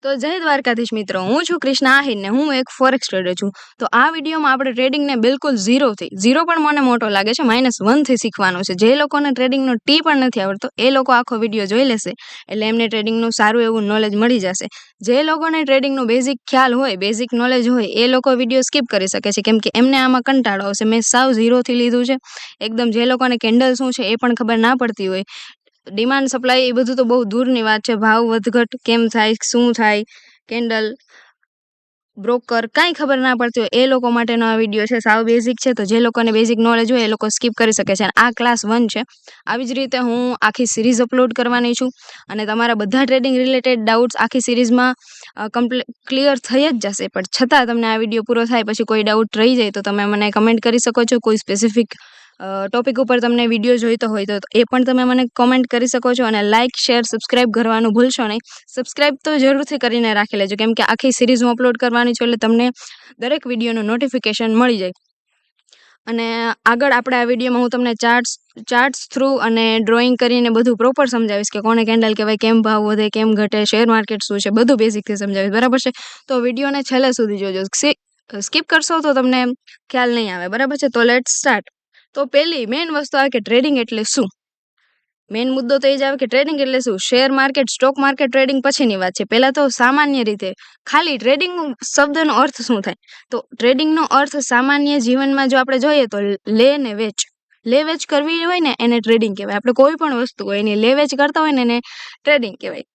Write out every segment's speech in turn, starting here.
તો જય દ્વારકાધીશ મિત્રો, હું છું કૃષ્ણા આહિર ને હું એક ફોરેક્સ ટ્રેડર છું. તો આ વિડીયોમાં આપણે ટ્રેડિંગને બિલકુલ ઝીરો પણ મને મોટો લાગે છે, -1થી શીખવાનું છે. જે લોકોને ટ્રેડિંગનો ટી પણ નથી આવડતો એ લોકો આખો વિડીયો જોઈ લેશે એટલે એમને ટ્રેડિંગનું સારું એવું નોલેજ મળી જશે. જે લોકોને ટ્રેડિંગનો બેઝિક ખ્યાલ હોય, બેઝિક નોલેજ હોય એ લોકો વિડીયો સ્કીપ કરી શકે છે, કેમ કે એમને આમાં કંટાળો આવશે. મેં સાવ ઝીરોથી લીધું છે એકદમ. જે લોકોને કેન્ડલ શું છે એ પણ ખબર ના પડતી હોય, ડિમાન્ડ સપ્લાય એ બધું તો બહુ દૂરની વાત છે. ભાવ વધઘટ કેમ થાય, શું થાય, કેન્ડલ, બ્રોકર કાંઈ ખબર ના પડતી હોય એ લોકો માટેનો આ વિડીયો છે. સાવ બેઝિક છે, તો જે લોકોને બેઝિક નોલેજ હોય એ લોકો સ્કીપ કરી શકે છે. અને આ ક્લાસ 1 છે. આવી જ રીતે હું આખી સિરીઝ અપલોડ કરવાની છું અને તમારા બધા ટ્રેડિંગ રિલેટેડ ડાઉટ્સ આખી સિરીઝમાં ક્લિયર થઈ જ જશે. પણ છતાં તમને આ વિડીયો પૂરો થાય પછી કોઈ ડાઉટ રહી જાય તો તમે મને કમેન્ટ કરી શકો છો. કોઈ સ્પેસિફિક ટોપિક ઉપર તમને વિડીયો જોઈતો હોય તો એ પણ તમે મને કોમેન્ટ કરી શકો છો. અને લાઇક, શેર, સબસ્ક્રાઇબ કરવાનું ભૂલશો નહીં. સબસ્ક્રાઇબ તો જરૂરથી કરીને રાખી લેજો, કેમ કે આખી સિરીઝ હું અપલોડ કરવાની છું એટલે તમને દરેક વિડીયોનું નોટિફિકેશન મળી જાય. અને આગળ આપણે આ વિડીયોમાં હું તમને ચાર્ટ્સ થ્રુ અને ડ્રોઈંગ કરીને બધું પ્રોપર સમજાવીશ કે કોને કેન્ડલ કહેવાય, કેમ ભાવ વધે, કેમ ઘટે, શેર માર્કેટ શું છે, બધું બેઝિકથી સમજાવીશ. બરાબર છે? તો વિડીયોને છેલ્લે સુધી જોજો. સ્કીપ કરશો તો તમને ખ્યાલ નહીં આવે. બરાબર છે? તો લેટ્સ સ્ટાર્ટ. તો પહેલી મેઇન વસ્તુ આવે કે ટ્રેડિંગ એટલે શું. મેઇન મુદ્દો તો એ જ આવે કે ટ્રેડિંગ એટલે શું. Share market, stock market trading પછીની વાત છે. પહેલાં તો સામાન્ય રીતે ખાલી ટ્રેડિંગ શબ્દનો અર્થ શું થાય, તો ટ્રેડિંગનો અર્થ સામાન્ય જીવનમાં જો આપણે જોઈએ તો લે વેચ કરવી હોય ને એને ટ્રેડિંગ કહેવાય. આપણે કોઈ પણ વસ્તુ હોય એની લે વેચ કરતા હોય ને એને ટ્રેડિંગ કહેવાય.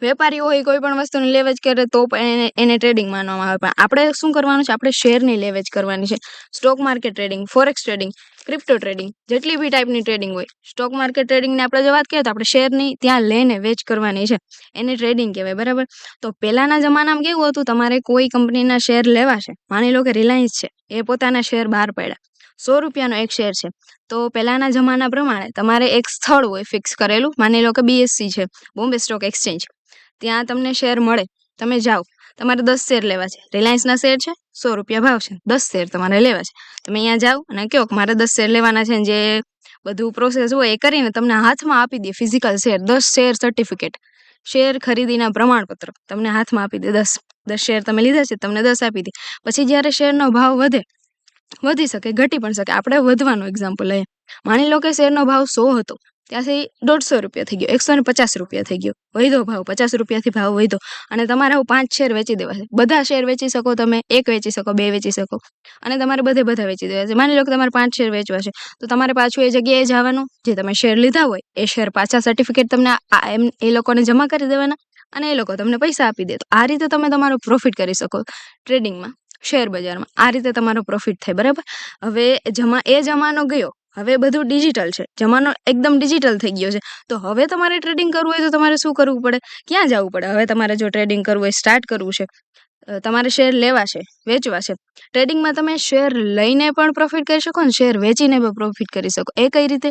વેપારી હોય કોઈ પણ વસ્તુની લે વેચ કરે તો પણ એને ટ્રેડિંગ માનવામાં આવે. પણ આપણે શું કરવાનું છે, આપણે શેરની લે વેચ કરવાની છે. Stock market trading, forex trading, crypto trading, જેટલી બી ટાઈપની ટ્રેડિંગ હોય, સ્ટોક માર્કેટ ટ્રેડિંગની આપણે જો વાત કરીએ તો આપણે શેરની ત્યાં લેને વેચ કરવાની છે, એને ટ્રેડિંગ કહેવાય. બરાબર? તો પહેલાના જમાનામાં કેવું હતું, તમારે કોઈ કંપનીના શેર લેવા છે, માની લો કે રિલાયન્સ છે, એ પોતાના શેર બહાર પાડ્યા, 100 રૂપિયાનો એક શેર છે. તો પહેલાના જમાના પ્રમાણે તમારે એક સ્થળ હોય ફિક્સ કરેલું, માની લો કે BSE છે, બોમ્બે સ્ટોક એક્સચેન્જ, ત્યાં તમને શેર મળે. તમે જાઓ, તમારે 10 શેર લેવા છે. રિલાયન્સના શેર છે, 100 રૂપિયા ભાવ છે, 10 શેર તમારે લેવા છે. તમે અહીંયા જાઓ અને કહો કે મારે 10 શેર લેવાના છે. જે બધું પ્રોસેસ હોય એ કરીને તમને હાથમાં આપી દે physical share, 10 share certificate, share ખરીદીના પ્રમાણપત્ર તમને હાથમાં આપી દે. 10 શેર તમે લીધા છે, તમને 10 આપી દે. પછી જ્યારે શેરનો ભાવ વધી શકે, ઘટી પણ શકે. આપણે વધવાનું એક્ઝામ્પલ લઈએ. માની લો કે શેરનો ભાવ 100 હતો, ત્યાંથી 150 રૂપિયા થઈ ગયો, 150 રૂપિયા થઈ ગયો, વધ્યો ભાવ, 50 રૂપિયાથી ભાવ વધ્યો અને તમારે 5 શેર વેચી દેવા છે. બધા શેર વેચી શકો તમે, 1 વેચી શકો, 2 વેચી શકો અને તમારે બધા વેચી દેવા છે. માની લો કે તમારે 5 શેર વેચવા છે તો તમારે પાછું એ જગ્યાએ જવાનું, જે તમે શેર લીધા હોય એ શેર પાછા સર્ટિફિકેટ તમને એ લોકોને જમા કરી દેવાના અને એ લોકો તમને પૈસા આપી દે. તો આ રીતે તમે તમારો પ્રોફિટ કરી શકો ટ્રેડિંગમાં, શેર બજારમાં. આ રીતે તમારો પ્રોફિટ થાય. બરાબર? હવે એ જમાનો ગયો, હવે બધું ડિજિટલ છે, જમાનો એકદમ ડિજિટલ થઈ ગયો છે. તો હવે તમારે ટ્રેડિંગ કરવું હોય તો તમારે શું કરવું પડે, ક્યાં જવું પડે? હવે તમારે જો ટ્રેડિંગ કરવું હોય, સ્ટાર્ટ કરવું છે, તમારે શેર લેવા છે, વેચવા છે. ટ્રેડિંગમાં તમે શેર લઈને પણ પ્રોફિટ કરી શકો ને શેર વેચીને પણ પ્રોફિટ કરી શકો. એ કઈ રીતે?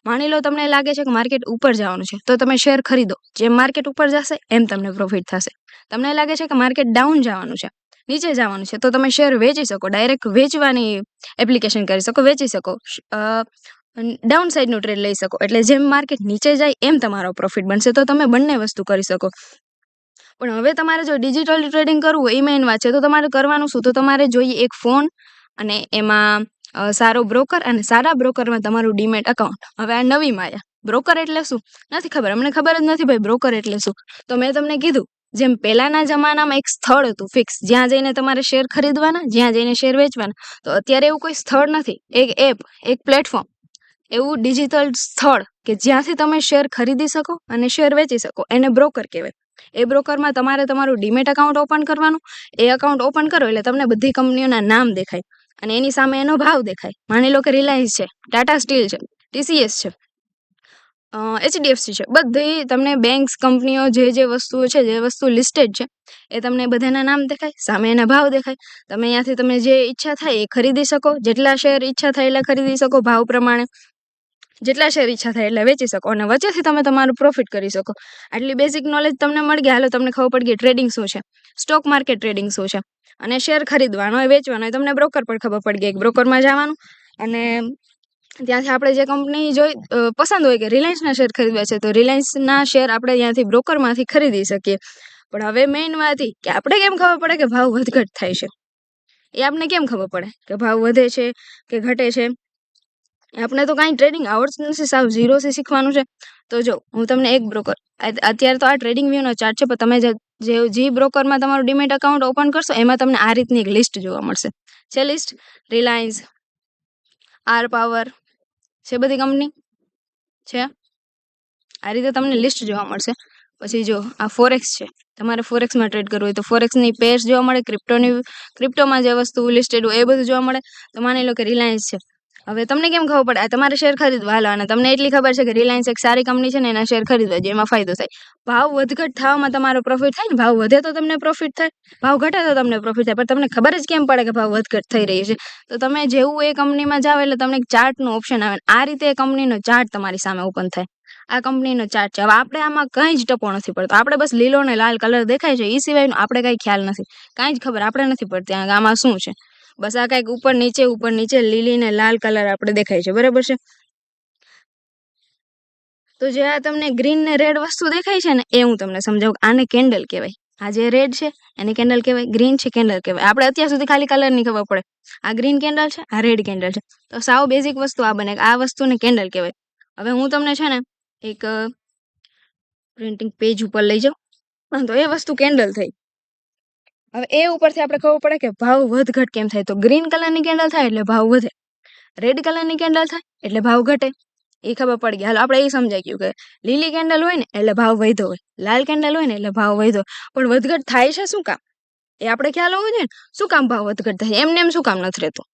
માની લો તમને લાગે છે કે માર્કેટ ઉપર જવાનું છે તો તમે શેર ખરીદો. જેમ માર્કેટ ઉપર જશે એમ તમને પ્રોફિટ થશે. તમને લાગે છે કે માર્કેટ ડાઉન જવાનું છે, નીચે જવાનું છે, તો તમે શેર વેચી શકો. ડાયરેક્ટ વેચવાની એપ્લિકેશન કરી શકો, વેચી શકો, ડાઉન સાઈડનું ટ્રેડ લઈ શકો. એટલે જેમ માર્કેટ નીચે જાય એમ તમારો પ્રોફિટ બનશે. તો તમે બંને વસ્તુ કરી શકો. પણ હવે તમારે જો ડિજિટલ ટ્રેડિંગ કરવું હોય, એ મેઇન વાત છે, તો તમારે કરવાનું શું, તો તમારે જોઈએ એક ફોન અને એમાં સારો બ્રોકર અને સારા બ્રોકરમાં તમારું ડીમેટ એકાઉન્ટ. હવે આ નવી માયા. બ્રોકર એટલે શું નથી ખબર, અમને ખબર જ નથી ભાઈ બ્રોકર એટલે શું. તો મેં તમને કીધું જેમ પહેલાના જમાનામાં એક સ્થળ હતું ફિક્સ, જ્યાં જઈને તમારે શેર ખરીદવાના, જ્યાં જઈને શેર વેચવાના. તો અત્યારે એવું કોઈ સ્થળ નથી. એક એપ, એક પ્લેટફોર્મ, એવું ડિજિટલ સ્થળ કે જ્યાંથી તમે શેર ખરીદી શકો અને શેર વેચી શકો, એને બ્રોકર કહેવાય. એ બ્રોકરમાં તમારે તમારું ડીમેટ એકાઉન્ટ ઓપન કરવાનું. એ એકાઉન્ટ ઓપન કરો એટલે તમને બધી કંપનીઓના નામ દેખાય અને એની સામે એનો ભાવ દેખાય. માની લો કે રિલાયન્સ છે, ટાટા સ્ટીલ છે, TCS છે, HDFC છે, બધી તમને બેંક્સ, કંપનીઓ, જે વસ્તુઓ છે, જે વસ્તુ લિસ્ટેડ છે એ તમને બધાના નામ દેખાય, સામે એના ભાવ દેખાય. તમે અહીંયાથી તમે જે ઈચ્છા થાય એ ખરીદી શકો. જેટલા શેર ઈચ્છા થાય એટલા ખરીદી શકો ભાવ પ્રમાણે, જેટલા શેર ઈચ્છા થાય એટલે વેચી શકો અને વચ્ચેથી તમે તમારું પ્રોફિટ કરી શકો. આટલી બેઝિક નોલેજ તમને મળી ગઈ. હાલો, તમને ખબર પડી ગઈ ટ્રેડિંગ શું છે, સ્ટોક માર્કેટ ટ્રેડિંગ શું છે, અને શેર ખરીદવાનો હોય, વેચવાનો હોય. તમને બ્રોકર પણ ખબર પડી ગઈ. એક બ્રોકરમાં જવાનું અને ત્યાંથી આપણે જે કંપની પસંદ હોય કે રિલાયન્સના શેર ખરીદવા છે તો રિલાયન્સના શેર આપણે ત્યાંથી બ્રોકરમાંથી ખરીદી શકીએ. પણ હવે મેઇન વાત એ કે આપણે કેમ ખબર પડે કે ભાવ વધઘટ થાય છે, એ આપણને કેમ ખબર પડે કે ભાવ વધે છે કે ઘટે છે? આપણે તો કાંઈ ટ્રેડિંગ આવડતું નથી, સાવ ઝીરોથી શીખવાનું છે. તો જો હું તમને એક બ્રોકર, અત્યારે તો આ ટ્રેડિંગ વ્યૂનો ચાર્ટ છે, પણ તમે જે બ્રોકરમાં તમારું ડીમેટ એકાઉન્ટ ઓપન કરશો એમાં તમને આ રીતની એક લિસ્ટ જોવા મળશે. છે લિસ્ટ, રિલાયન્સ, આર પાવર છે, બધી કંપની છે. આ રીતે તમને લિસ્ટ જોવા મળશે. પછી જો આ ફોરેક્સ છે, તમારે ફોરેક્સમાં ટ્રેડ કરવું હોય તો ફોરેક્સની પેર્સ જોવા મળે, ક્રિપ્ટોમાં જે વસ્તુ લિસ્ટેડ હોય એ બધું જોવા મળે. તો માની લો કે રિલાયન્સ છે. હવે તમને કેમ ખબર પડે? તમારે શેર ખરીદવા હાલો, અને તમને એટલી ખબર છે કે રિલાયન્સ એક સારી કંપની છે ને એના શેર ખરીદવા જોઈએ, એમાં ફાયદો થાય. ભાવ વધઘટ થવામાં તમારો પ્રોફિટ થાય ને, ભાવ વધે તો તમને પ્રોફિટ થાય, ભાવ ઘટે તો તમને પ્રોફિટ થાય. પણ તમને ખબર જ કેમ પડે કે ભાવ વધઘટ થઈ રહી છે? તો તમે જેવું એ કંપનીમાં જાઓ એટલે તમને એક ચાર્ટનું ઓપ્શન આવે, આ રીતે એ કંપનીનો ચાર્ટ તમારી સામે ઓપન થાય. આ કંપનીનો ચાર્ટ છે. હવે આપણે આમાં કંઈ જ ટપો નથી પડતો, આપણે બસ લીલો ને લાલ કલર દેખાય છે, એ સિવાયનું આપણે કંઈ ખ્યાલ નથી, કાંઈ જ ખબર આપણે નથી પડતી આમાં શું છે. બસ આ કંઈક ઉપર નીચે લીલી ને લાલ કલર આપણે દેખાય છે, બરાબર છે? તો જે આ તમને ગ્રીન ને રેડ વસ્તુ દેખાય છે ને એ હું તમને સમજાવું. આને કેન્ડલ કહેવાય. આ જે રેડ છે એને કેન્ડલ કહેવાય, ગ્રીન છે કેન્ડલ કહેવાય. આપણે અત્યાર સુધી ખાલી કલરની ખબર પડે, આ ગ્રીન કેન્ડલ છે, આ રેડ કેન્ડલ છે. તો સાવ બેઝિક વસ્તુ આ બને, આ વસ્તુને કેન્ડલ કહેવાય. હવે હું તમને છે ને એક પ્રિન્ટિંગ પેજ ઉપર લઈ જાઉં, તો એ વસ્તુ કેન્ડલ થઈ. હવે એ ઉપરથી આપણે ખબર પડે કે ભાવ વધઘટ કેમ થાય. તો ગ્રીન કલરની કેન્ડલ થાય એટલે ભાવ વધે, રેડ કલરની કેન્ડલ થાય એટલે ભાવ ઘટે, એ ખબર પડી ગઈ. હાલો આપણે એ સમજાઈ ગયું કે લીલી કેન્ડલ હોય ને એટલે ભાવ વધ્યો હોય, લાલ કેન્ડલ હોય ને એટલે ભાવ વધ્યો. પણ વધઘટ થાય છે શું કામ, એ આપણે ખ્યાલ હોવો જોઈએ ને. શું કામ ભાવ વધઘટ થાય? એમને એમ શું કામ નથી રહેતું?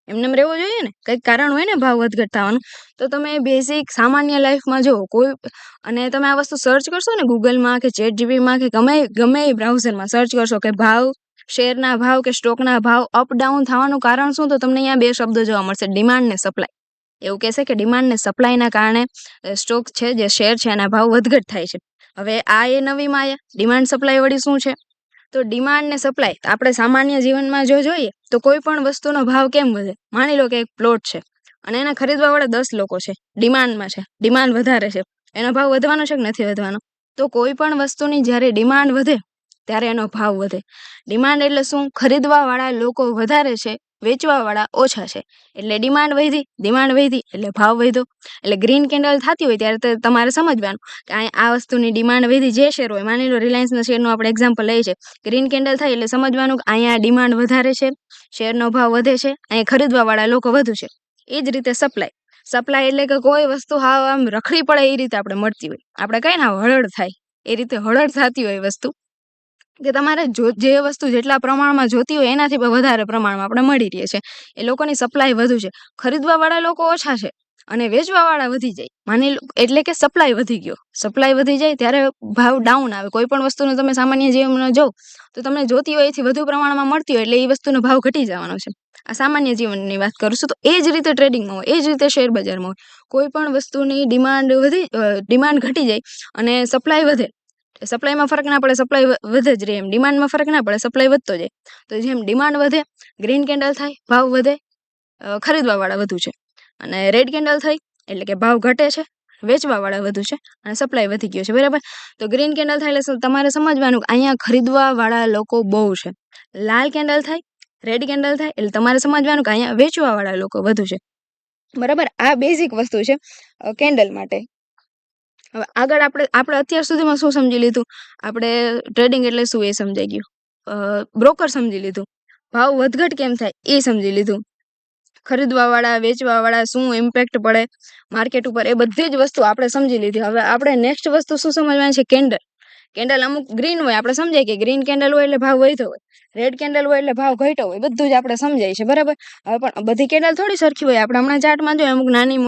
એમને રહેવું જોઈએ ને, કંઈક કારણ હોય ને ભાવ વધઘટ થવાનું. તો તમે બેઝિક સામાન્ય લાઈફમાં જો કોઈ, અને તમે આ વસ્તુ સર્ચ કરશો ને ગૂગલમાં કે ChatGPTમાં કે ગમે એ બ્રાઉઝરમાં સર્ચ કરશો કે ભાવ, શેરના ભાવ કે સ્ટોકના ભાવ અપ ડાઉન થવાનું કારણ શું, તો તમને અહીંયા બે શબ્દો જોવા મળશે, ડિમાન્ડ ને સપ્લાય. એવું કહેશે કે ડિમાન્ડ ને સપ્લાયના કારણે સ્ટોક છે, જે શેર છે એના ભાવ વધઘટ થાય છે. હવે આ એ નવીમાં આયા ડિમાન્ડ સપ્લાય વળી શું છે? તો ડિમાન્ડ ને સપ્લાય આપણે સામાન્ય જીવનમાં જો જોઈએ તો કોઈ પણ વસ્તુનો ભાવ કેમ વધે? માની લો કે એક પ્લોટ છે અને એને ખરીદવા વાળા 10 લોકો છે, ડિમાન્ડમાં છે, ડિમાન્ડ વધારે છે, એનો ભાવ વધવાનો છે કે નથી વધવાનો? તો કોઈ પણ વસ્તુની જ્યારે ડિમાન્ડ વધે ત્યારે એનો ભાવ વધે. ડિમાન્ડ એટલે શું? ખરીદવા વાળા લોકો વધારે છે, વેચવા વાળા ઓછા છે, એટલે ડિમાન્ડ વધી એટલે ભાવ વધ્યો. એટલે ગ્રીન કેન્ડલ થતી હોય ત્યારે તમારે સમજવાનું કે આ વસ્તુની ડિમાન્ડ વધી. જે શેર હોય, માની લો રિલાયન્સના શેરનું આપણે એક્ઝામ્પલ લઈએ છીએ, ગ્રીન કેન્ડલ થાય એટલે સમજવાનું કે અહીંયા ડિમાન્ડ વધારે છે, શેરનો ભાવ વધે છે, અહીંયા ખરીદવા વાળા લોકો વધુ છે. એ જ રીતે સપ્લાય એટલે કે કોઈ વસ્તુ હાવ આમ રખડી પડે એ રીતે આપણે મળતી હોય, આપણે કઈ ના હળડ થાય એ રીતે હળડ થતી હોય વસ્તુ, કે તમારે જે વસ્તુ જેટલા પ્રમાણમાં જોતી હોય એનાથી વધારે પ્રમાણમાં આપણે મળી રહે છે. એ લોકોની સપ્લાય વધુ છે, ખરીદવા વાળા લોકો ઓછા છે અને વેચવા વાળા વધી જાય. માની લો એટલે કે સપ્લાય વધી ગયો, સપ્લાય વધી જાય ત્યારે ભાવ ડાઉન આવે. કોઈ પણ વસ્તુનું તમે સામાન્ય જીવનમાં જો તો તમને જોતી હોય એથી વધુ પ્રમાણમાં મળતી હોય એટલે એ વસ્તુનો ભાવ ઘટી જવાનો છે. આ સામાન્ય જીવનની વાત કરું છું. તો એ જ રીતે ટ્રેડિંગમાં હોય, એ જ રીતે શેર બજારમાં હોય. કોઈ પણ વસ્તુની ડિમાન્ડ ઘટી જાય અને સપ્લાય વધે, સપ્લાયમાં ફરક ના પડે, સપ્લાય વધે જ રહે, એમ ડિમાન્ડમાં ફરક ના પડે, સપ્લાય વધતો જાય. તો જેમ ડિમાન્ડ વધે, ગ્રીન કેન્ડલ થાય, ભાવ વધે, ખરીદવા વાળા વધુ છે, અને રેડ કેન્ડલ થઈ એટલે કે ભાવ ઘટે છે, વેચવા વાળા વધુ છે અને સપ્લાય વધી ગયો છે, બરાબર. તો ગ્રીન કેન્ડલ થાય એટલે તમારે સમજવાનું કે અહીંયા ખરીદવા વાળા લોકો બહુ છે. લાલ કેન્ડલ થાય, રેડ કેન્ડલ થાય એટલે તમારે સમજવાનું કે અહીંયા વેચવા વાળા લોકો વધુ છે, બરાબર. આ બેઝિક વસ્તુ છે કેન્ડલ માટે. હવે આગળ આપણે અત્યાર સુધીમાં શું સમજી લીધું? આપણે ટ્રેડિંગ એટલે શું એ સમજાઈ ગયું, બ્રોકર સમજી લીધું, ભાવ વધઘટ કેમ થાય એ સમજી લીધું, ખરીદવા વાળા વેચવા વાળા શું ઇમ્પેક્ટ પડે માર્કેટ ઉપર, એ બધી જ વસ્તુ આપણે સમજી લીધી. હવે આપણે નેક્સ્ટ વસ્તુ શું સમજવાની છે? કેન્ડલ અમુક ગ્રીન હોય, આપણે સમજાય કે ગ્રીન કેન્ડલ હોય એટલે ભાવ વધ્યો હોય, રેડ કેન્ડલ હોય એટલે ભાવ ઘટ્યો હોય, બધું જ આપણે સમજાય છે, બરાબર. હવે પણ બધી કેન્ડલ થોડી સરખી હોય. આપણે હમણાં ચાર્ટમાં જોઈએ અમુક નાની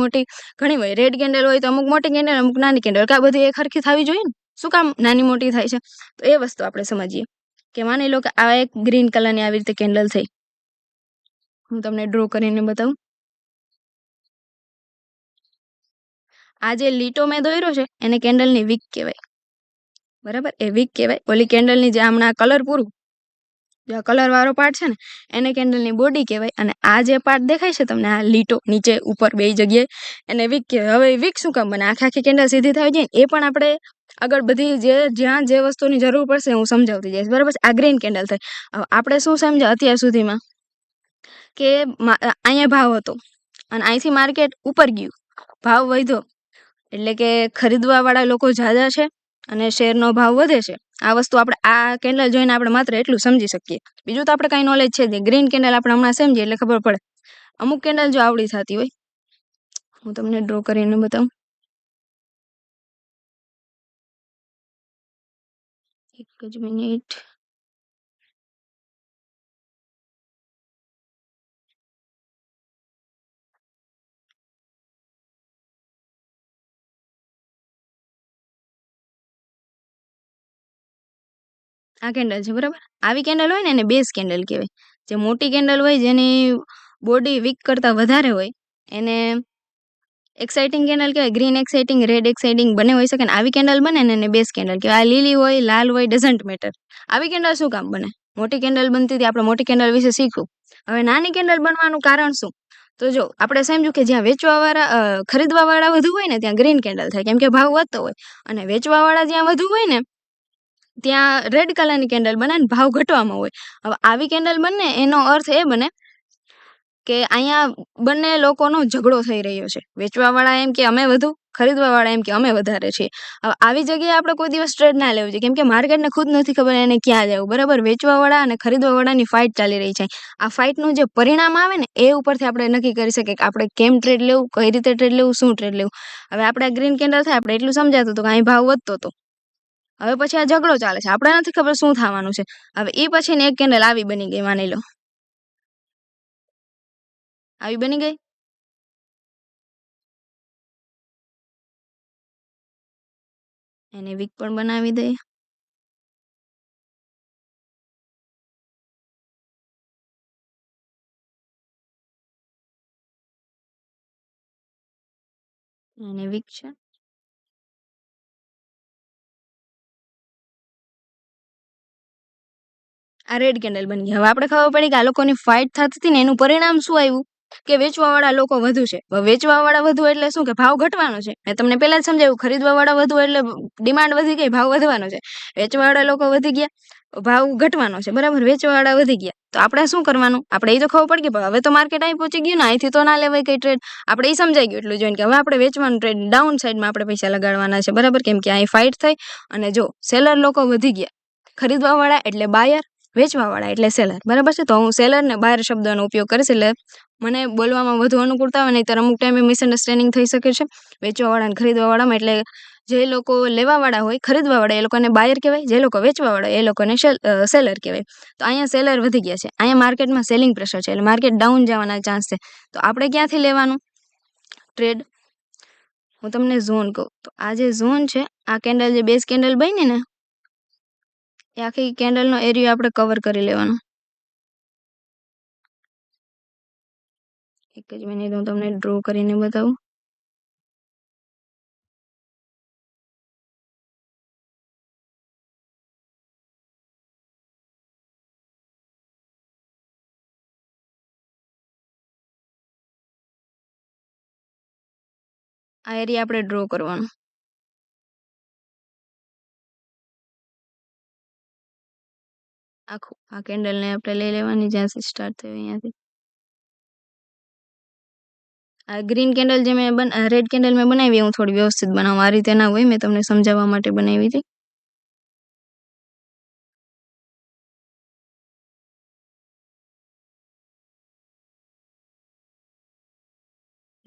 મોટી ઘણી હોય. રેડ કેન્ડલ હોય તો અમુક મોટી કેન્ડલ, અમુક નાની કેન્ડલ, કે આ બધી એક સરખી થવી જોઈએ ને, શું કામ નાની મોટી થાય છે? તો એ વસ્તુ આપણે સમજીએ કે માની લો કે આ એક ગ્રીન કલરની આવી રીતે કેન્ડલ થઈ, હું તમને ડ્રો કરીને બતાવું. આ જે લીટો મેં દોર્યો છે એને કેન્ડલની વીક કહેવાય, બરાબર. એ વીક કહેવાય. ઓલી કેન્ડલની જે હમણાં કલર પૂરું, જે કલર વાળો પાર્ટ છે ને એને કેન્ડલની બોડી કહેવાય, અને આ જે પાર્ટ દેખાય છે તમને, આ લીટો નીચે ઉપર બે જગ્યાએ, એને વીક કહેવાય. હવે વીક શું કામ બને? આખી કેન્ડલ સીધી થવી જોઈએ એ પણ આપણે આગળ બધી જ્યાં જે વસ્તુની જરૂર પડશે હું સમજાવતી જઈશ, બરાબર છે? આ ગ્રીન કેન્ડલ થઈ. હવે આપણે શું સમજ્યા અત્યાર સુધીમાં કે અહીંયા ભાવ હતો અને અહીંથી માર્કેટ ઉપર ગયું, ભાવ વધ્યો એટલે કે ખરીદવાવાળા લોકો ઝાઝા છે અને શેરનો ભાવ વધે છે. આ વસ્તુ આપણે આ કેન્ડલ જોઈને આપણે માત્ર એટલું સમજી શકીએ, બીજું તો આપણે કાંઈ નોલેજ છે જ નહીં. ગ્રીન કેન્ડલ આપણે હમણાં સમજીએ એટલે ખબર પડે. અમુક કેન્ડલ જો આવડી થતી હોય, હું તમને ડ્રો કરીને બતાવું. એક જ મિનિટ. આ કેન્ડલ છે, બરાબર? આવી કેન્ડલ હોય ને એને બેઝ કેન્ડલ કહેવાય. જે મોટી કેન્ડલ હોય જેની બોડી વીક કરતાં વધારે હોય એને એક્સાઇટિંગ કેન્ડલ કહેવાય. ગ્રીન એક્સાઇટિંગ, રેડ એક્સાઇટિંગ બંને હોઈ શકે ને. આવી કેન્ડલ બને ને એને બેઝ કેન્ડલ કહેવાય. આ લીલી હોય, લાલ હોય, ડઝન્ટ મેટર. આવી કેન્ડલ શું કામ બને? મોટી કેન્ડલ બનતી હતી, આપણે મોટી કેન્ડલ વિશે શીખવું. હવે નાની કેન્ડલ બનવાનું કારણ શું? તો જો આપણે સમજ્યું કે જ્યાં વેચવાવાળા ખરીદવાવાળા વધુ હોય ને ત્યાં ગ્રીન કેન્ડલ થાય, કેમ કે ભાવ વધતો હોય. અને વેચવાવાળા જ્યાં વધુ હોય ને ત્યાં રેડ કલરની કેન્ડલ બને ને ભાવ ઘટવામાં હોય. હવે આવી કેન્ડલ બને એનો અર્થ એ બને કે અહીંયા બંને લોકોનો ઝઘડો થઈ રહ્યો છે. વેચવાવાળા એમ કે અમે વધુ, ખરીદવાવાળા એમ કે અમે વધારે છીએ. હવે આવી જગ્યાએ આપણે કોઈ દિવસ ટ્રેડ ના લેવું જોઈએ, કેમ કે માર્કેટને ખુદ નથી ખબર એને ક્યાં જવું, બરાબર? વેચવાવાળા અને ખરીદવાવાળાની ફાઇટ ચાલી રહી છે. આ ફાઇટનું જે પરિણામ આવે ને એ ઉપરથી આપણે નક્કી કરી શકીએ કે આપણે કેમ ટ્રેડ લેવું, કઈ રીતે ટ્રેડ લેવું, શું ટ્રેડ લેવું. હવે આપણે ગ્રીન કેન્ડલ થાય આપણે એટલું સમજાતું હતું કે અહીં ભાવ વધતો હતો. હવે પછી આ ઝઘડો ચાલે છે, આપણે નથી ખબર શું થવાનું છે. હવે એ પછી ને એક કેન્ડલ આવી બની ગઈ, માની લો આવી બની ગઈ. એને વીક પણ બનાવી દઈએ. એને વીક છે. આ રેડ કેન્ડલ બની ગઈ. હવે આપણે ખબર પડી કે આ લોકોની ફાઇટ થતી હતી ને એનું પરિણામ શું આવ્યું કે વેચવાવાળા લોકો વધુ છે. હવે વેચવાવાળા વધુ એટલે શું કે ભાવ ઘટવાનો છે. મેં તમને પહેલા જ સમજાવ્યું, ખરીદવાવાળા વધુ એટલે ડિમાન્ડ વધી ગઈ, ભાવ વધવાનો છે. વેચવાવાળા લોકો વધી ગયા, ભાવ ઘટવાનો છે, બરાબર? વેચવાવાળા વધી ગયા તો આપણે શું કરવાનું? આપણે એ તો ખબર પડી કે હવે તો માર્કેટ અહીં પહોંચી ગયું ને, અહીંથી તો ના લેવાય કઈ ટ્રેડ. આપણે એ સમજાઈ ગયું એટલું જોઈને કે હવે આપણે વેચવાનું ટ્રેડ ડાઉન સાઈડમાં આપણે પૈસા લગાડવાના છે, બરાબર? કેમ કે અહીં ફાઇટ થઈ અને જો સેલર લોકો વધી ગયા, ખરીદવાવાળા એટલે બાયર, વેચવાવાળા એટલે સેલર, બરાબર છે? તો હું સેલર ને બાયર શબ્દનો ઉપયોગ કરીશ એટલે મને બોલવામાં વધુ અનુકૂળતા આવે, નહીંતર અમુક ટાઈમે મિસઅન્ડરસ્ટેન્ડિંગ થઈ શકે છે વેચવાવાળા અને ખરીદવાવાળામાં. એટલે જે લોકો લેવાવાળા હોય, ખરીદવાવાળા, એ લોકોને બાયર કહેવાય, જે લોકો વેચવાવાળા એ લોકોને સેલર કહેવાય. તો અહીંયા સેલર વધી ગયા છે, અહીંયા માર્કેટમાં સેલિંગ પ્રેશર છે એટલે માર્કેટ ડાઉન જવાના ચાન્સ છે. તો આપણે ક્યાંથી લેવાનું ટ્રેડ? હું તમને ઝોન કહું તો આ જે ઝોન છે, આ કેન્ડલ જે બેઝ કેન્ડલ બની ને એ આખી કેન્ડલનો એરિયા આપણે કવર કરી લેવાનો. એક જ મિનિટ હું તમને ડ્રો કરીને બતાવું. આ એરિયા આપણે ડ્રો કરવાનો. આખું આ કેન્ડલને આપણે લઈ લેવાની જ્યાંથી સ્ટાર્ટ થયું અહીંયાથી. આ ગ્રીન કેન્ડલ જે મેં રેડ કેન્ડલ મેં બનાવી હું થોડી વ્યવસ્થિત બનાવું, આ રીતે ના હોય, મેં તમને સમજાવવા માટે બનાવી હતી.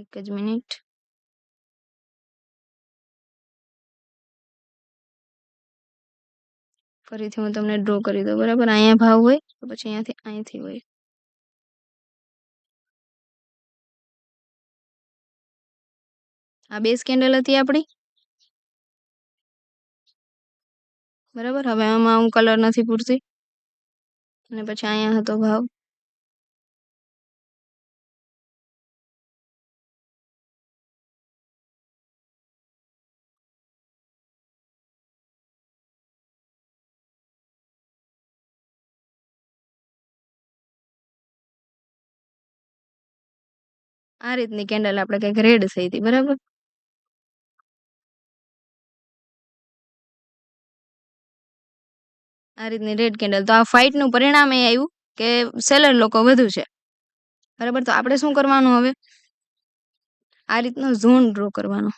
એક જ મિનિટ. ફરીથી હું તમને ડ્રો કરી દઉં, બરાબર? અહીંયા ભાવ હોય તો પછી અહીંયાથી અહીંથી હોય. આ બેઝ કેન્ડલ હતી આપણી, બરાબર? હવે આમાં હું કલર નથી પૂરતી અને પછી અહીંયા હતો ભાવ. આ રીતની કેન્ડલ આપણે કંઈક રેડ થઈ હતી, બરાબર? આ રીતની રેડ કેન્ડલ. તો આ ફાઇટનું પરિણામ એ આવ્યું કે સેલર લોકો વધુ છે, બરાબર. તો આપણે શું કરવાનું હવે, આ રીતનો ઝોન ડ્રો કરવાનો.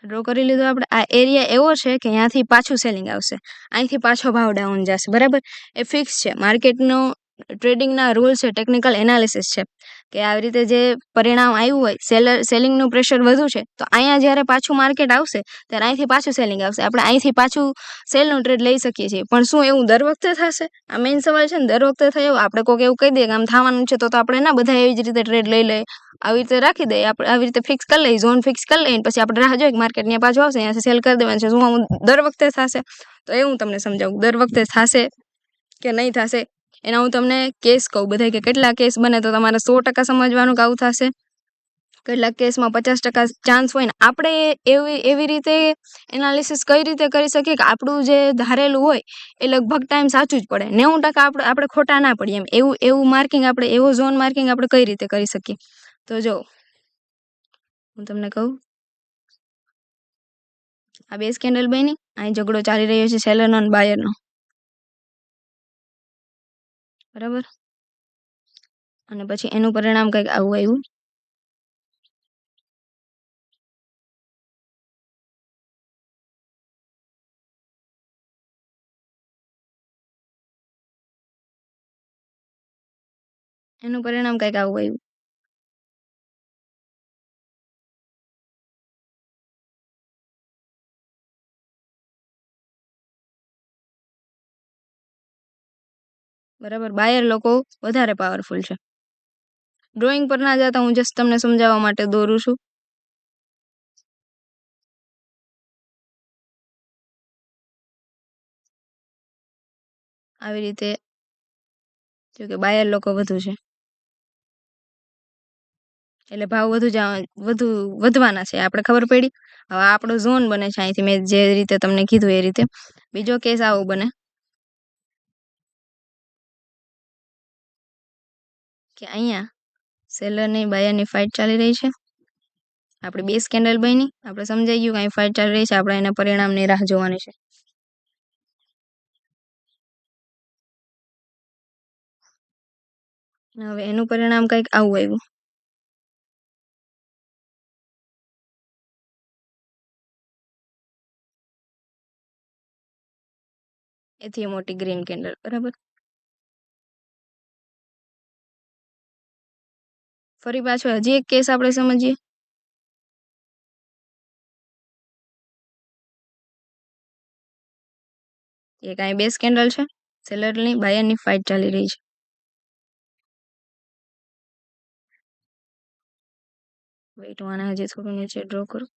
ડ્રો કરી લીધો આપણે. આ એરિયા એવો છે કે અહીંયાથી પાછું સેલિંગ આવશે, અહીંથી પાછો ભાવ ડાઉન જશે, બરાબર. એ ફિક્સ છે. માર્કેટનો ટ્રેડિંગના રૂલ છે, ટેકનિકલ એનાલિસિસ છે કે આવી રીતે જે પરિણામ આવ્યું હોય, સેલિંગનું પ્રેશર વધુ છે, તો અહીંયા જ્યારે પાછું માર્કેટ આવશે ત્યારે અહીંથી પાછું સેલિંગ આવશે, આપણે અહીંથી પાછું સેલનું ટ્રેડ લઈ શકીએ છીએ. પણ શું એવું દર વખતે થશે? આ મેઇન સવાલ છે ને. દર વખતે થયું આપણે કોઈક એવું કહી દઈએ કે આમ થવાનું છે, તો આપણે ના બધા એવી જ રીતે ટ્રેડ લઈ લઈએ, આવી રીતે રાખી દઈએ, આપણે આવી રીતે ફિક્સ કરી લઈએ, ઝોન ફિક્સ કરી લઈએ, પછી આપણે રાહ જોઈએ કે માર્કેટ ત્યાં પાછું આવશે, અહીંયાથી સેલ કરી દેવાનું છે. શું આવું દર વખતે થશે? તો એ હું તમને સમજાવું દર વખતે થશે કે નહીં થશે. એના હું તમને કેસ કહું બધા, કે કેટલા કેસ બને તો તમારે 100% સમજવાનું કે આવું થશે, કેટલાક કેસમાં 50% ચાન્સ હોય ને. આપણે એવી રીતે એનાલિસિસ કઈ રીતે કરી શકીએ કે આપણું જે ધારેલું હોય એ લગભગ ટાઈમ સાચું જ પડે, 90% આપણે ખોટા ના પડીએ એમ. એવું માર્કિંગ આપણે, એવો ઝોન માર્કિંગ આપણે કઈ રીતે કરી શકીએ? તો જો હું તમને કહું, આ બેઝ કેન્ડલ બની, અહીં ઝઘડો ચાલી રહ્યો છે સેલરનો અને બાયરનો, બરાબર. અને પછી એનું પરિણામ કંઈક આવું આવ્યું. એનું પરિણામ કંઈક આવું આવ્યું. બરાબર. બાયર લોકો વધારે પાવરફુલ છે. ડ્રોઈંગ પર ના જતા હું જસ્ટ તમને સમજાવવા માટે દોરું છું. આવી રીતે જો કે બાયર લોકો વધુ છે એટલે ભાવ વધવાના છે, આપણે ખબર પડી. હવે આપણો ઝોન બને છે અહીંથી, મેં જે રીતે તમને કીધું એ રીતે. બીજો કેસ આવો બને કે અહીંયા સેલરની બાયરની ફાઇટ ચાલી રહી છે, આપણી બેઝ કેન્ડલ બની, આપણે સમજાઈ ગયું કે અહીં ફાઇટ ચાલી રહી છે, આપણે એના પરિણામની રાહ જોવાની છે. હવે એનું પરિણામ કંઈક આવું આવ્યું. એથી મોટી ગ્રીન કેન્ડલ, બરાબર. ફરી પાછો હજી એક કેસ આપણે સમજીએ. એક અહીં બેઝ કેન્ડલ છે, સેલરની બાયરની ફાઇટ ચાલી રહી છે. વેઇટ, હું આને હજી થોડું નીચે ડ્રો કરું.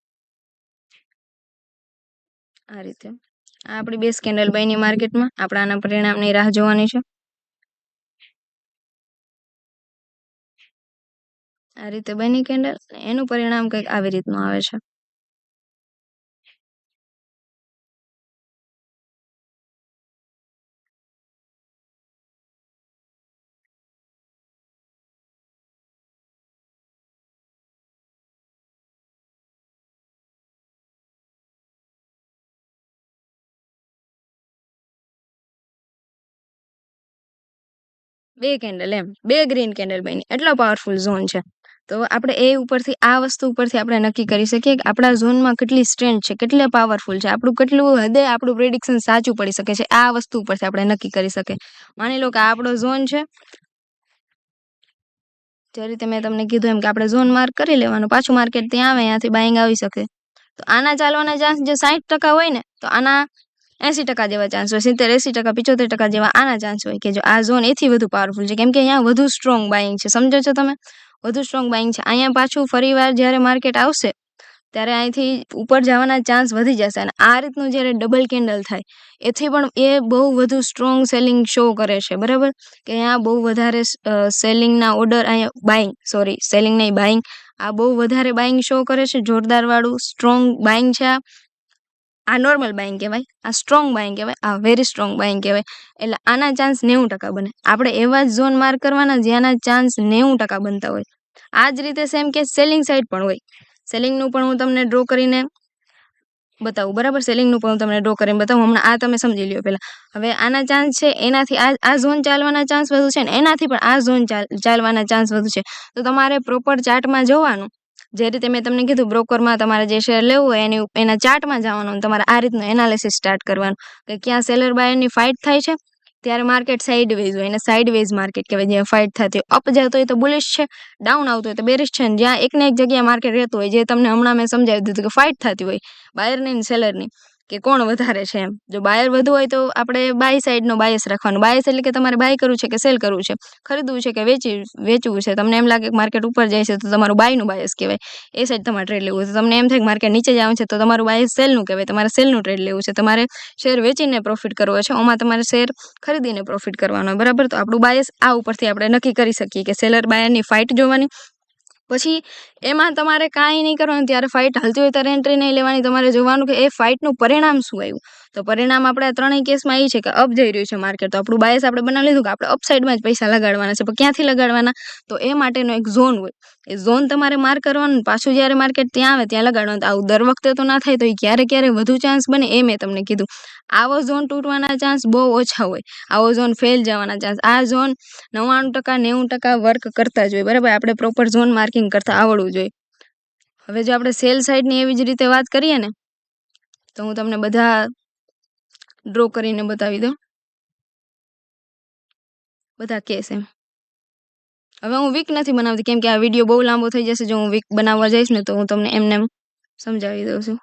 આ રીતે આ આપણી બેઝ કેન્ડલ બની માર્કેટમાં, આપણે આના પરિણામની રાહ જોવાની છે. આ રીતે બની કેન્ડલ, એનું પરિણામ કંઈક આવી રીતનું આવે છે. બે કેન્ડલ, એમ બે ગ્રીન કેન્ડલ બની, એટલો પાવરફુલ ઝોન છે. તો આપણે એ ઉપરથી, આ વસ્તુ ઉપરથી આપણે નક્કી કરી શકીએ કે આપણા ઝોનમાં કેટલી સ્ટ્રેન્થ છે, કેટલા પાવરફુલ છે, આપણું કેટલું હદે આપણું પ્રિડિક્શન સાચું પડી શકે છે. આ વસ્તુ ઉપરથી આપણે નક્કી કરી શકીએ. માની લો કે આ આપણો ઝોન છે, જે રીતે મેં તમને કીધું એમ કે આપણે ઝોન માર્ક કરી લેવાનું, પાછું માર્કેટ ત્યાં આવે, અહીંયાથી બાઇંગ આવી શકે. તો આના ચાલવાના ચાન્સ જે 60% હોય ને, તો આના 80% જેવા ચાન્સ હોય, 70-80%, 75% જેવા આના ચાન્સ હોય કે જો આ ઝોન એથી વધુ પાવરફુલ છે, કેમ કે અહીંયા વધુ સ્ટ્રોંગ બાઇંગ છે. સમજો છો તમે? વધુ સ્ટ્રોંગ બાઇંગ છે. અહીંયા પાછું ફરીવાર જ્યારે માર્કેટ આવશે ત્યારે અહીંથી ઉપર જવાના ચાન્સ વધી જશે. અને આ રીતનું જ્યારે ડબલ કેન્ડલ થાય, એથી પણ એ બહુ વધુ સ્ટ્રોંગ સેલિંગ શો કરે છે, બરાબર. કે અહીંયા બહુ વધારે સેલિંગના ઓર્ડર, અહીંયા સેલિંગ નહીં, બાઇંગ, આ બહુ વધારે બાઇંગ શો કરે છે, જોરદાર વાળું સ્ટ્રોંગ બાઇંગ છે. આ નોર્મલ બાઇંગ કહેવાય, આ સ્ટ્રોંગ બાઇંગ કહેવાય, આ વેરી સ્ટ્રોંગ બાઇંગ કહેવાય. એટલે આના ચાન્સ 90% બને. આપણે એવા જ ઝોન માર્ક કરવાના જેના ચાન્સ 90% બનતા હોય. આ જ રીતે સેમ કેસ સેલિંગ સાઈડ પણ હોય. સેલિંગનું પણ હું તમને ડ્રો કરીને બતાવું, બરાબર. સેલિંગનું પણ હું તમને ડ્રો કરીને બતાવું. હમણાં આ તમે સમજી લ્યો પહેલાં. હવે આના ચાન્સ છે એનાથી આ ઝોન ચાલવાના ચાન્સ વધુ છે ને એનાથી પણ આ ઝોન ચાલવાના ચાન્સ વધુ છે. તો તમારે પ્રોપર ચાર્ટમાં જવાનું. જે રીતે મેં તમને કીધું બ્રોકરમાં તમારે જે શેર લેવું હોય એના ચાર્ટમાં જવાનું, તમારે આ રીતનું એનાલિસિસ સ્ટાર્ટ કરવાનું કે ક્યાં સેલર બાયરની ફાઇટ થાય છે ત્યારે માર્કેટ સાઇડવેઝ હોય, એને સાઇડવેઝ માર્કેટ કહેવાય. જ્યાં ફાઇટ થતી હોય, અપ જતો હોય તો બુલિશ છે, ડાઉન આવતો હોય તો બેરિશ છે. ને જ્યાં એકને એક જગ્યાએ માર્કેટ રહેતું હોય, જે તમને હમણાં મેં સમજાવી દીધું કે ફાઇટ થતી હોય બાયરની ને સેલરની, કે કોણ વધારે છે એમ. જો બાયર વધુ હોય તો આપણે બાય સાઈડનો બાયસ રાખવાનો. બાયસ એટલે કે તમારે બાય કરવું છે કે સેલ કરવું છે, ખરીદવું છે કે વેચવું છે. તમને એમ લાગે કે માર્કેટ ઉપર જાય છે તો તમારું બાયનું બાયસ કહેવાય, એ સાઈડ તમારે ટ્રેડ લેવું છે. તમને એમ થાય કે માર્કેટ નીચે જવાનું છે તો તમારું બાયસ સેલનું કહેવાય, તમારે સેલનું ટ્રેડ લેવું છે. તમારે શેર વેચીને પ્રોફિટ કરવો છે, આમાં તમારે શેર ખરીદીને પ્રોફિટ કરવાનો, બરાબર. તો આપણું બાયસ આ ઉપરથી આપણે નક્કી કરી શકીએ કે સેલર બાયરની ફાઇટ જોવાની. પછી એમાં તમારે કાંઈ નહીં કરવાનું. ત્યારે ફાઇટ હાલતી હોય ત્યારે એન્ટ્રી નહીં લેવાની. તમારે જોવાનું કે એ ફાઇટનું પરિણામ શું આવ્યું. તો પરિણામ આપણે ત્રણેય કેસમાં એ છે કે અપ જઈ રહ્યું છે માર્કેટ, તો આપણું બાયસ આપણે બનાવી લીધું કે આપણે અપસાઇડમાં જ પૈસા લગાડવાના છે. પણ ક્યાંથી લગાડવાના? તો એ માટેનો એક ઝોન હોય, એ ઝોન તમારે માર્ક કરવાનું. પાછું જ્યારે માર્કેટ ત્યાં આવે ત્યાં લગાડવાનું. આવું દર વખતે તો ના થાય, તો એ ક્યારે વધુ ચાન્સ બને એ મેં તમને કીધું. આવો ઝોન તૂટવાના ચાન્સ બહુ ઓછા હોય, આવો ઝોન ફેલ જવાના ચાન્સ. આ ઝોન 99% 90% વર્ક કરતા જ હોય, બરાબર. આપણે પ્રોપર ઝોન માર્કિંગ કરતા આવડવું જોઈએ. હવે જો આપણે સેલ સાઇડની એવી જ રીતે વાત કરીએ ને, તો હું તમને બધા ડ્રો કરીને બતાવી દઉં, બધા કેસ એમ. હવે હું વીક નથી બનાવતી કેમ કે આ વિડીયો બહુ લાંબો થઈ જશે. જો હું વીક બનાવવા જઈશ ને તો હું તમને એમને સમજાવી દઉં છું.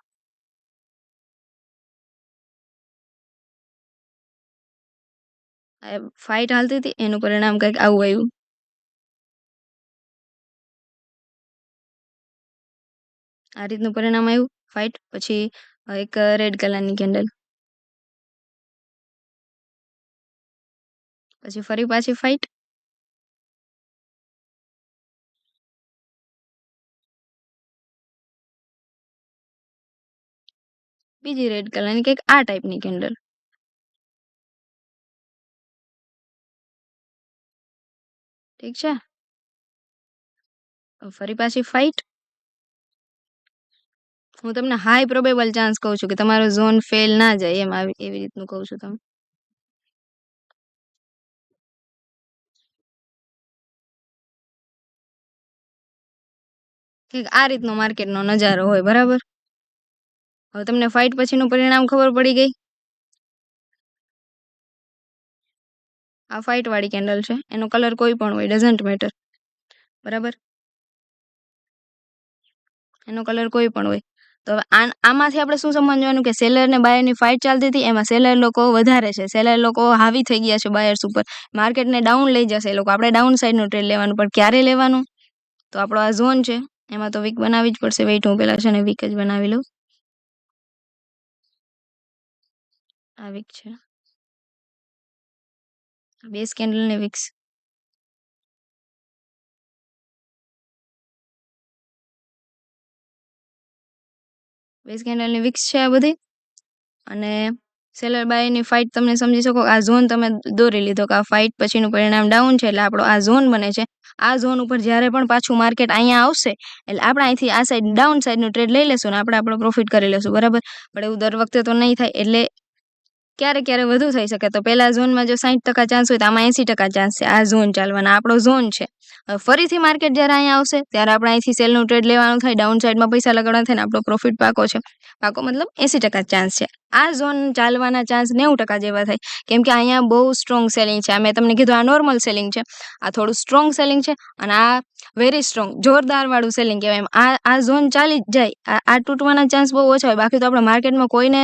ફાઇટ હાલતી હતી એનું પરિણામ કંઈક આવું આવ્યું. આ રીતનું પરિણામ આવ્યું ફાઇટ. પછી એક રેડ કલરની કેન્ડલ, પછી ફરી પાછી ફાઇટ, બીજી રેડ કલરની કંઈક આ ટાઈપની કેન્ડલ, ઠીક છે. ફરી પાછી ફાઇટ. હું તમને હાઈ પ્રોબેબલ ચાન્સ કહું છું કે તમારો ઝોન ફેલ ના જાય એમ, એવી રીતનું કહું છું તમને. કંઈક આ રીતનો માર્કેટનો નજારો હોય, બરાબર. હવે તમને ફાઇટ પછીનું પરિણામ ખબર પડી ગઈ. આ ફાઇટ વાળી કેન્ડલ છે, એનો કલર કોઈ પણ હોય, ડઝન્ટ મેટર, બરાબર. એનો કલર કોઈ પણ હોય. તો હવે આમાંથી આપણે શું સમજવાનું કે સેલર ને બાયરની ફાઇટ ચાલતી હતી, એમાં સેલર લોકો વધારે છે, સેલર લોકો હાવી થઈ ગયા છે બાયર્સ ઉપર, માર્કેટને ડાઉન લઈ જશે એ લોકો. આપણે ડાઉન સાઈડનું ટ્રેડ લેવાનું, પણ ક્યારે લેવાનું? તો આપણો આ ઝોન છે એમાં તો વીક બનાવવી જ પડશે. વેઇટ, હું પેલા છે ને વીક જ બનાવી લઉં. આ વીક છે, બેઝ કેન્ડલ ને વિક્સ, બેઝ કેન્ડલની વિક્સ છે આ બધી. અને સેલર બાયની ફાઇટ તમને સમજી શકો. આ ઝોન તમે દોરી લીધો કે આ ફાઇટ પછીનું પરિણામ ડાઉન છે, એટલે આપણો આ ઝોન બને છે. આ ઝોન ઉપર જ્યારે પણ પાછું માર્કેટ અહીંયા આવશે એટલે આપણે અહીંથી આ સાઈડ ડાઉન સાઈડનું ટ્રેડ લઈ લેશું ને આપણે આપણો પ્રોફિટ કરી લેશું, બરાબર. પણ એવું દર વખતે તો નહીં થાય, એટલે ક્યારે વધુ થઈ શકે. તો પહેલા ઝોનમાં જો 60% ચાન્સ હોય તો આમાં 80% ચાન્સ છે આ ઝોન ચાલવાના. આપણો ઝોન છે. ફરીથી માર્કેટ જ્યારે અહીંયા આવશે ત્યારે આપણે અહીંથી સેલનું ટ્રેડ લેવાનું થાય, ડાઉન સાઈડમાં પૈસા લગાડવાના થાય ને આપણો પ્રોફિટ પાકો છે. પાકો મતલબ 80% ચાન્સ છે. આ ઝોન ચાલવાના ચાન્સ 90% જેવા થાય, કેમ કે અહીંયા બહુ સ્ટ્રોંગ સેલિંગ છે. આ મેં તમને કીધું આ નોર્મલ સેલિંગ છે, આ થોડું સ્ટ્રોંગ સેલિંગ છે, અને આ વેરી સ્ટ્રોંગ જોરદાર વાળું સેલિંગ કહેવાય. એમ આ ઝોન ચાલી જ જાય, આ તૂટવાના ચાન્સ બહુ ઓછા હોય. બાકી તો આપણે માર્કેટમાં કોઈને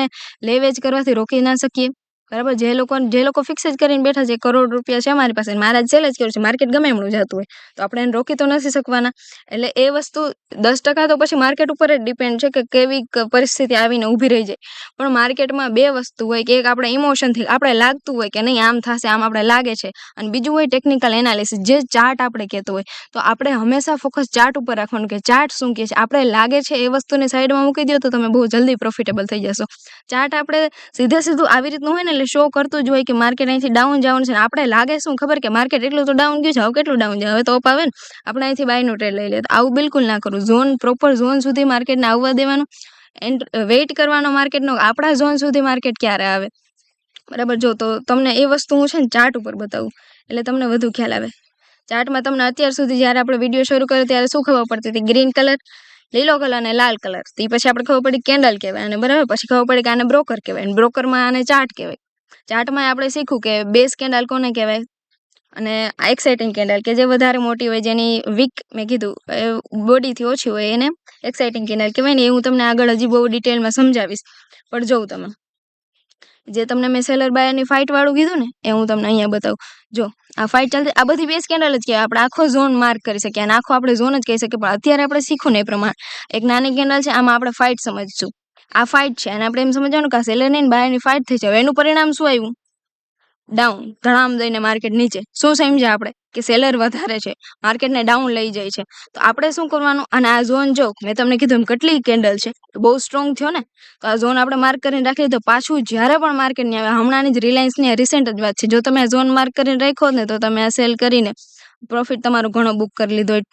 લેવેચ કરવાથી રોકી ના શકીએ, બરાબર. જે લોકો ફિક્સ જ કરીને બેઠા છે, 1 કરોડ રૂપિયા છે મારી પાસે, મારા જ સેલ જ કર્યું છે, માર્કેટ ગમે એમનું જતું હોય તો આપણે એને રોકી તો નથી શકવાના. એટલે એ વસ્તુ 10% તો પછી માર્કેટ ઉપર જ ડિપેન્ડ છે કે કેવી પરિસ્થિતિ આવીને ઊભી રહી જાય. પણ માર્કેટમાં બે વસ્તુ હોય કે એક આપણે ઇમોશનથી આપણે લાગતું હોય કે નહીં આમ થશે, આમ આપણે લાગે છે, અને બીજું હોય ટેકનિકલ એનાલિસિસ, જે ચાર્ટ આપણે કહેતો હોય. તો આપણે હંમેશા ફોકસ ચાર્ટ ઉપર રાખવાનું કે ચાર્ટ શું કહે છે. આપણે લાગે છે એ વસ્તુને સાઈડમાં મૂકી દો તો તમે બહુ જલ્દી પ્રોફિટેબલ થઈ જશો. ચાર્ટ આપણે સીધું આવી રીતનું હોય ને એટલે શો કરતું જ હોય કે માર્કેટ અહીંથી ડાઉન જવાનું છે, ને આપણે લાગે શું ખબર કે માર્કેટ એટલું તો ડાઉન ગયું છે, હવે કેટલું ડાઉન જાય, હવે તો અપ આવે ને, આપણે અહીંથી બાયનું ટ્રેડ લઈ લે. આવું બિલકુલ ના કરવું. ઝોન પ્રોપર ઝોન સુધી માર્કેટને આવવા દેવાનું, વેઇટ કરવાનો માર્કેટનો આપણા ઝોન સુધી માર્કેટ ક્યારે આવે, બરાબર. જો તો તમને એ વસ્તુ હું છે ને ચાર્ટ ઉપર બતાવું એટલે તમને વધુ ખ્યાલ આવે. ચાર્ટમાં તમને અત્યાર સુધી જ્યારે આપણે વિડીયો શરૂ કર્યો ત્યારે શું ખબર પડતી હતી? ગ્રીન કલર, લીલો કલર અને લાલ કલર. તે પછી આપણે ખબર પડી કેન્ડલ કહેવાય, અને બરાબર પછી ખબર પડી કે આને બ્રોકર કહેવાય, અને બ્રોકરમાં આને ચાર્ટ કહેવાય. ચાર્ટમાં આપણે શીખું કે બેઝ કેન્ડલ કોને કહેવાય અને એક્સાઇટિંગ કેન્ડલ કે જે વધારે મોટી હોય, જેની વીક મેં કીધું બોડીથી ઓછી હોય, એને એક્સાઇટિંગ કેન્ડલ કહેવાય ને. એ હું તમને આગળ હજી બહુ ડિટેલમાં સમજાવીશ. પણ જોઉં તમે જે તમને મેં સેલર બાયરની ફાઇટ વાળું કીધું ને એ હું તમને અહીંયા બતાવું. જો આ ફાઇટ ચાલતી, આ બધી બેઝ કેન્ડલ જ કહેવાય. આપણે આખો ઝોન માર્ક કરી શકીએ અને આખો આપણે ઝોન જ કહી શકીએ. પણ અત્યારે આપણે શીખું ને એ પ્રમાણે એક નાની કેન્ડલ છે, આમાં આપણે ફાઇટ સમજીશું. આ ફાઇટ છે અને આપણે એમ સમજવાનું કે આ સેલર નહીં બાયરની ફાઇટ થઈ છે. હવે એનું પરિણામ શું આવ્યું? ડાઉન, ધડામ દઈને માર્કેટ નીચે. શું સમજ્યા આપણે? કે સેલર વધારે છે, માર્કેટને ડાઉન લઈ જાય છે. તો આપણે શું કરવાનું? અને આ ઝોન જો મેં તમને કીધું એમ કેટલી કેન્ડલ છે, બહુ સ્ટ્રોંગ થયો ને. તો આ ઝોન આપણે માર્ક કરીને રાખી લીધો. પાછું જ્યારે પણ માર્કેટ નહીં આવે, હમણાંની જ રિલાયન્સની રિસેન્ટ જ વાત છે, જો તમે આ ઝોન માર્ક કરીને રાખ્યો ને તો તમે આ સેલ કરીને પ્રોફિટ તમારો ઘણો બુક કરી લીધો હોય.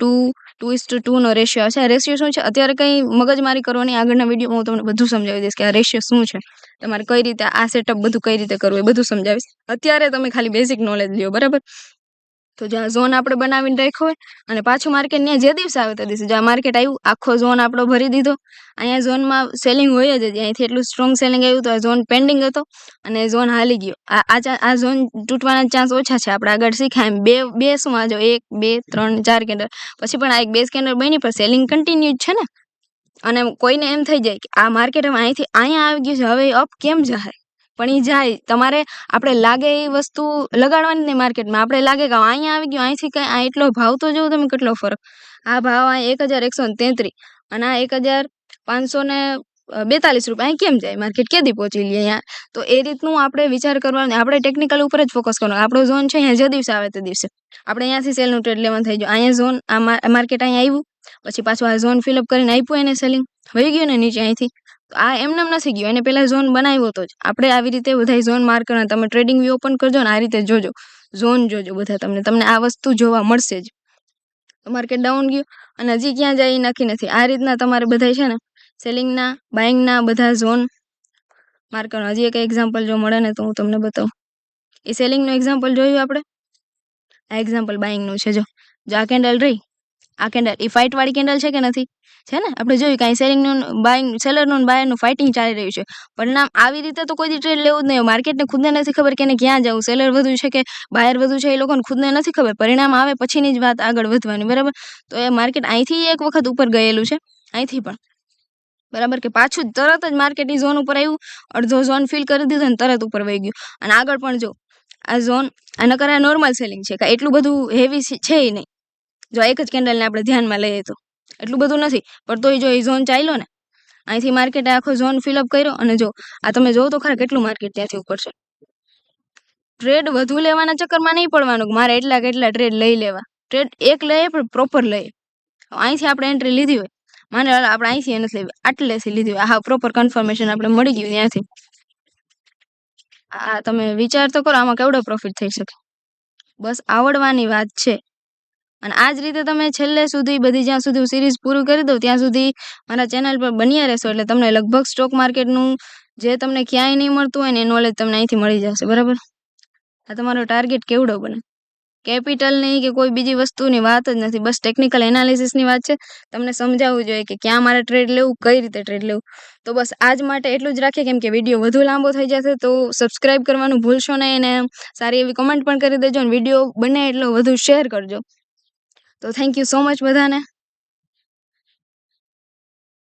2:2 નો રેશિયો છે. આ રેશિયો શું છે? અત્યારે કંઈ મગજમારી કરવાની, આગળના વિડીયોમાં હું તમને બધું સમજાવી દઈશ કે આ રેશિયો શું છે, તમારે કઈ રીતે આ સેટઅપ બધું કઈ રીતે કરવું એ બધું સમજાવીશ. અત્યારે તમે ખાલી બેઝિક નોલેજ લ્યો, બરાબર. તો જ્યાં ઝોન આપણે બનાવીને રાખ્યો હોય અને પાછું માર્કેટ ત્યાં જે દિવસે આવે તે દિવસે જ્યાં માર્કેટ આવ્યું, આખો ઝોન આપણો ભરી દીધો. અહીંયા ઝોનમાં સેલિંગ હોય જ, અહીંથી એટલું સ્ટ્રોંગ સેલિંગ આવ્યું તો આ ઝોન પેન્ડિંગ હતો અને ઝોન હાલી ગયો. આ ઝોન તૂટવાના ચાન્સ ઓછા છે. આપણે આગળ શીખાય એમ બે શું આ જો 1 2 3 4 કેન્ડલ પછી પણ આ એક બેઝ કેન્ડલ બની, પણ સેલિંગ કન્ટિન્યુ જ છે ને. અને કોઈને એમ થઈ જાય કે આ માર્કેટ હવે અહીંથી અહીંયા આવી ગયું છે, હવે અપ કેમ જાય? પણ એ જાય. તમારે આપણે લાગે એ વસ્તુ લગાડવાની નહીં માર્કેટમાં. આપણે લાગે કે અહીંયા આવી ગયું, અહીંથી કંઈ આ એટલો ભાવ તો જોવો તમે કેટલો ફરક. આ ભાવ આ 1133 અને આ 1542 રૂપિયા અહીં કેમ જાય? માર્કેટ કેદી પહોંચી લે અહીંયા? તો એ રીતનું આપણે વિચાર કરવાનો. આપણે ટેકનિકલ ઉપર જ ફોકસ કરવાનો. આપણો ઝોન છે અહીંયા જે દિવસે આવે તે દિવસે આપણે અહીંયાથી સેલનું ટ્રેડ લેવાનું થઈ ગયું. અહીંયા ઝોન આ માર્કેટ અહીંયા આવ્યું, પછી પાછું આ ઝોન ફિલઅપ કરીને આપ્યું એને સેલિંગ, વહી ગયું ને નીચે અહીંથી. તો આ એમને નથી ગયું, એને પહેલાં ઝોન બનાવ્યો હતો જ. આપણે આવી રીતે બધા ઝોન માર્ક કરવાના. તમે ટ્રેડિંગ વ્યૂ ઓપન કરજો ને આ રીતે જોજો, ઝોન જોજો બધા. તમને આ વસ્તુ જોવા મળશે જ. માર્કેટ ડાઉન ગયું અને હજી ક્યાં જાય એ નક્કી નથી. આ રીતના તમારે બધા છે ને સેલિંગના બાઇંગના બધા ઝોન માર્ક કરવાના. હજી એક એક્ઝામ્પલ જો મળે ને તો હું તમને બતાવું. એ સેલિંગનું એક્ઝામ્પલ જોયું આપણે, આ એક્ઝામ્પલ બાઇંગનું છે. જો આ કેન્ડલ રહી, આ કેન્ડલ એ ફાઇટ વાળી કેન્ડલ છે કે નથી? છે ને. આપણે જોયું કાંઈ સેલિંગનું બાઇંગ, સેલરનું બાયરનું ફાઇટિંગ ચાલી રહ્યું છે. પરિણામ આવી રીતે તો કોઈ ટ્રેડ લેવું જ નહીં. માર્કેટને ખુદને નથી ખબર કે એને ક્યાં જવું, સેલર વધુ છે કે બાયર વધુ છે, એ લોકોને ખુદને નથી ખબર. પરિણામ આવે પછીની જ વાત આગળ વધવાની, બરાબર. તો એ માર્કેટ અહીંથી એક વખત ઉપર ગયેલું છે, અહીંથી પણ, બરાબર. કે પાછું તરત જ માર્કેટ એ ઝોન ઉપર આવ્યું, અડધો ઝોન ફિલ કરી દીધો અને તરત ઉપર વહી ગયું. અને આગળ પણ જો આ ઝોન આ નકર આ નોર્મલ સેલિંગ છે, કાંઈ એટલું બધું હેવી છે નહીં. જો એક જ કેન્ડલને આપણે ધ્યાનમાં લઈએ તો એટલું બધું નથી, પણ તોય જો એ ઝોન ચાલ્યો ને, અહીંથી માર્કેટે આખો ઝોન ફિલઅપ કર્યો. અને જો આ તમે જોવો તો ખરા કેટલું માર્કેટ ત્યાંથી ઉપર છે. ટ્રેડ વધુ લેવાના ચક્કરમાં નહીં પડવાનું મારે એટલા કેટલા ટ્રેડ લઈ લેવા. ટ્રેડ એક લઈએ પણ પ્રોપર લઈએ. અહીંથી આપણે એન્ટ્રી લીધી હોય, માને આપણે અહીંથી નથી લેવી, આટલેથી લીધી હોય, હા પ્રોપર કન્ફર્મેશન આપણે મળી ગયું ત્યાંથી. આ તમે વિચાર તો કરો આમાં કેવડો પ્રોફિટ થઈ શકે. બસ આવડવાની વાત છે. અને આ જ રીતે તમે છેલ્લે સુધી બધી જ્યાં સુધી હું સિરીઝ પૂરી કરી દઉં ત્યાં સુધી મારા ચેનલ પર બન્યા રહેશો. એટલે તમને લગભગ સ્ટોક માર્કેટનું જે તમને ક્યાંય નહીં મળતું હોય ને એ નોલેજ તમને અહીંથી મળી જશે, બરાબર. આ તમારો ટાર્ગેટ કેવડો બને? કેપિટલની કે કોઈ બીજી વસ્તુની વાત જ નથી, બસ ટેકનિકલ એનાલિસિસની વાત છે. તમને સમજાવવું જોઈએ કે ક્યાં મારે ટ્રેડ લેવું, કઈ રીતે ટ્રેડ લેવું. તો બસ આજ માટે એટલું જ રાખીએ, કેમ કે વિડીયો વધુ લાંબો થઈ જશે. તો સબસ્ક્રાઇબ કરવાનું ભૂલશો નહીં અને સારી એવી કમેન્ટ પણ કરી દેજો અને વિડીયો બને એટલો વધુ શેર કરજો. તો થેન્ક યુ સો મચ બધાને.